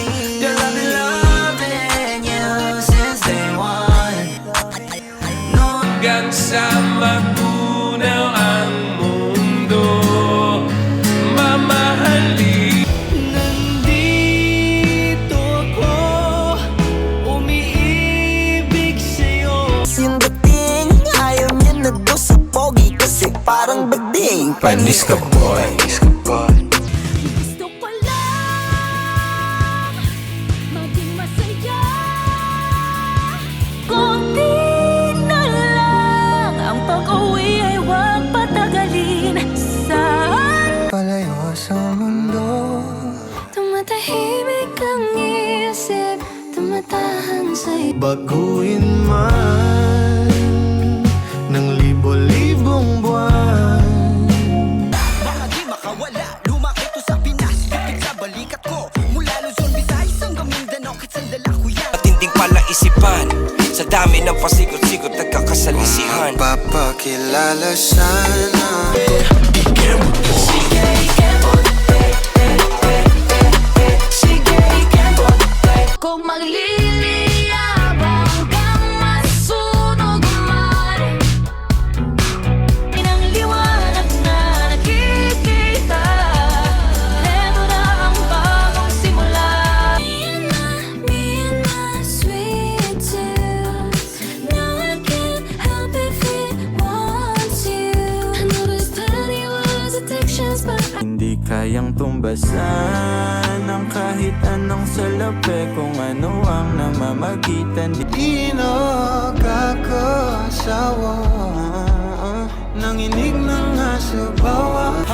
me. Girl, I've been loving you since day one. No, hanggang sa magunaw ang mundo, mamahalin. Nandito ako, umiibig sa'yo. Yung dating, ayaw niya na to sa pogi kasi parang bading. Panis ka boy. Gusto ko lang maging masaya. Konti na lang ang pag-uwi ay huwag patagalin. Saan Palayo sa mundo, tumatahimik ang isip, tumatahan sa'yo. baguhin man ng libo-libong buwan. Baka di makawala, lumaki to sa Pinas. Kapit sa balikat ko, mula Luzon, Visayas hanggang Mindanao, kitsandala ko yan. Matinding palaisipan, sa dami ng pasikot-sikot nagkakasalisihan. Papakilala sana. Kung magliliyabang kang masunog man, inang liwanag na nakikita. Heto na ang bagong simula. Me and my sweet tooth. Now I can't help if it wants you. I know there's plenty words, addictions, but Hindi kayang tumbasan ng kahit anong salapi, kung ano ang namamagitan. Di nakakasawa, nanginig ng aso bawat